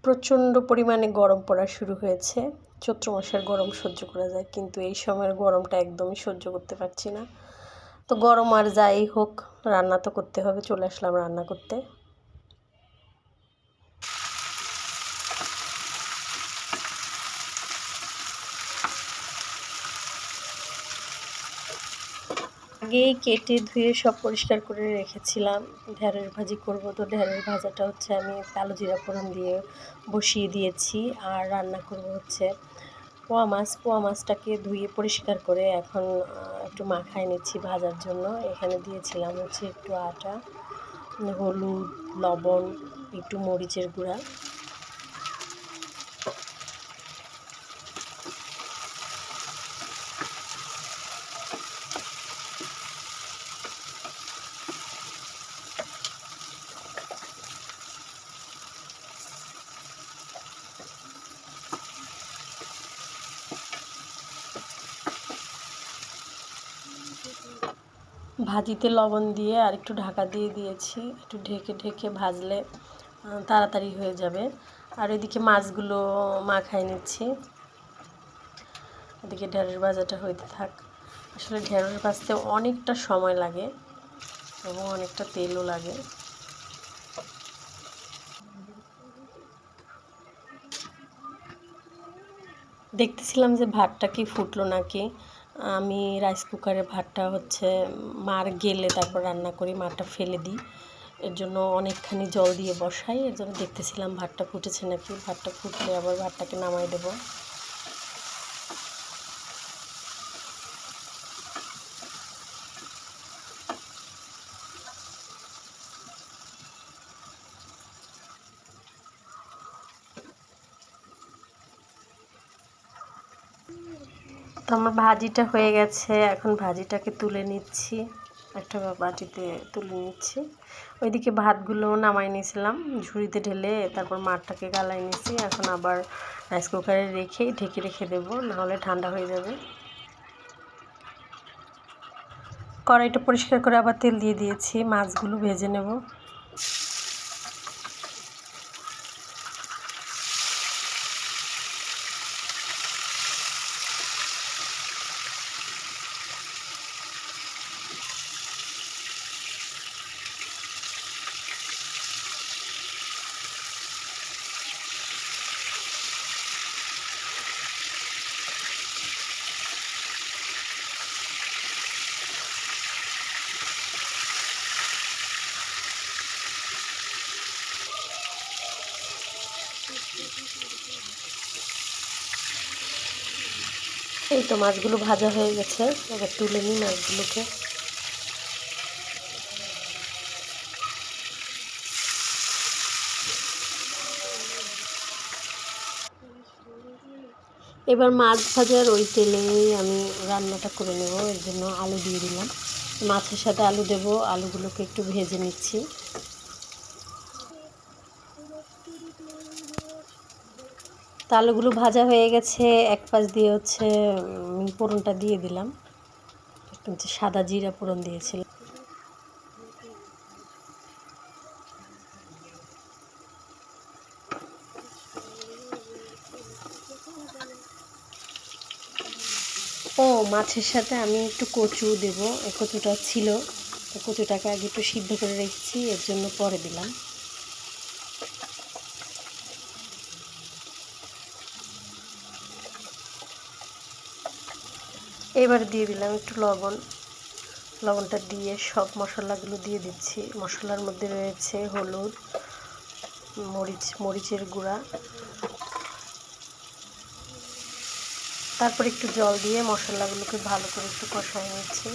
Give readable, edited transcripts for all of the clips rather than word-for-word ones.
প্রচণ্ড পরিমাণে গরম পড়া শুরু হয়েছে। চৈত্র মাসের গরম সহ্য করা যায়, কিন্তু এই সময়ের গরমটা একদমই সহ্য করতে পারছি না। তো গরম আর যাই হোক, রান্না তো করতে হবে। চলে আসলাম রান্না করতে। আগেই কেটে ধুয়ে সব পরিষ্কার করে রেখেছিলাম। ঢেঁড়স ভাজি করব, তো ঢেঁড়স ভাজাটা হচ্ছে আমি কালো জিরা ফোড়ন দিয়ে বসিয়ে দিয়েছি। আর রান্না করব হচ্ছে পোয়া মাছটাকে ধুয়ে পরিষ্কার করে এখন একটু মাখায় নিচ্ছি ভাজার জন্য। এখানে দিয়েছিলাম হচ্ছে একটু আটা, হলুদ, লবণ, একটু মরিচের গুঁড়া। ভাজিতে লবণ দিয়ে আর একটু ঢাকা দিয়ে দিয়েছি। একটু ঢেকে ঢেকে ভাজলে তাড়াতাড়ি হয়ে যাবে। আর এদিকে মাছগুলো মাখায় নিচ্ছি। এদিকে ঢেঁড়স ভাজাটা হইতে থাক। আসলে ঢেঁড়স ভাজতে অনেকটা সময় লাগে এবং অনেকটা তেলও লাগে। দেখতেছিলাম যে ভাতটা কি ফুটলো নাকি। আমি রাইস কুকারে ভাতটা হচ্ছে মার গেলে তারপর রান্না করি, মারটা ফেলে দিই। এর জন্য অনেকখানি জল দিয়ে বসাই। এর জন্য দেখতেছিলাম ভাতটা ফুটেছে নাকি। ভাতটা ফুটলে আবার ভাতটাকে নামাই দেবো। তো আমার ভাজিটা হয়ে গেছে, এখন ভাজিটাকে তুলে নিচ্ছি, একটা বাটিতে তুলে নিচ্ছি। ওইদিকে ভাতগুলো নামাই নিয়েছিলাম ঝুড়িতে ঢেলে, তারপর মাঠটাকে গালাই নিয়েছি। এখন আবার রাইস কুকারে রেখেই ঢেকে রেখে দেবো, নাহলে ঠান্ডা হয়ে যাবে। কড়াইটা পরিষ্কার করে আবার তেল দিয়ে দিয়েছি, মাছগুলো ভেজে নেব। এই তো মাছগুলো ভাজা হয়ে গেছে, এবার তুলে নিই মাছগুলোকে। এবার মাছ ভাজার ওই তেলেই আমি রান্নাটা করে নেব। এর জন্য আলু দিয়ে দিলাম, মাছের সাথে আলু দেব। আলুগুলোকে একটু ভেজে নিচ্ছি। তো আলুগুলো ভাজা হয়ে গেছে, এক পাশ দিয়ে হচ্ছে ফোড়নটা দিয়ে দিলাম। সাদা জিরা ফোড়ন দিয়েছিলাম। ও মাছের সাথে আমি একটু কচু দেব। এই কচুটা ছিল, তো কচুটাকে আগে একটু সিদ্ধ করে রেখেছি, এর জন্য পরে দিলাম। এবার দিয়ে দিলাম একটু লবণ। লবণটা দিয়ে সব মশলাগুলো দিয়ে দিচ্ছি। মশলার মধ্যে রয়েছে হলুদ, মরিচের গুঁড়া। তারপর একটু জল দিয়ে মশলাগুলোকে ভালো করে একটু কষায় নিচ্ছি।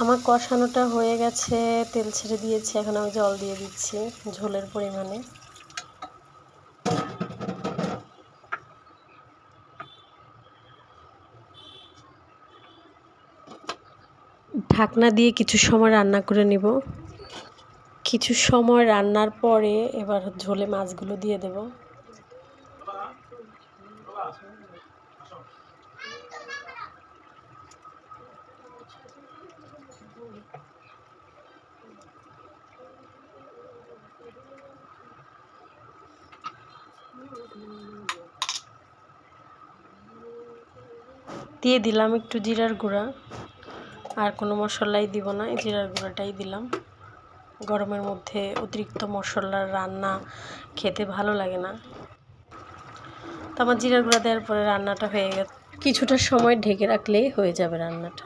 আমার কষানোটা হয়ে গেছে, তেল ছেড়ে দিয়েছে। এখন আমি জল দিয়ে দিচ্ছি ঝোলের পরিমাণে। ঢাকনা দিয়ে কিছু সময় রান্না করে নিব। কিছু সময় রান্নার পরে এবার ঝোলে মাছগুলো দিয়ে দেব। দিয়ে দিলাম একটু জিরার গুঁড়া, আর কোনো মশলাই দিব না, এই জিরার গুঁড়াটাই দিলাম। গরমের মধ্যে অতিরিক্ত মশলার রান্না খেতে ভালো লাগে না। তো আমার জিরার গুঁড়া দেওয়ার পরে রান্নাটা হয়ে গেছে। কিছুটা সময় ঢেকে রাখলেই হয়ে যাবে রান্নাটা।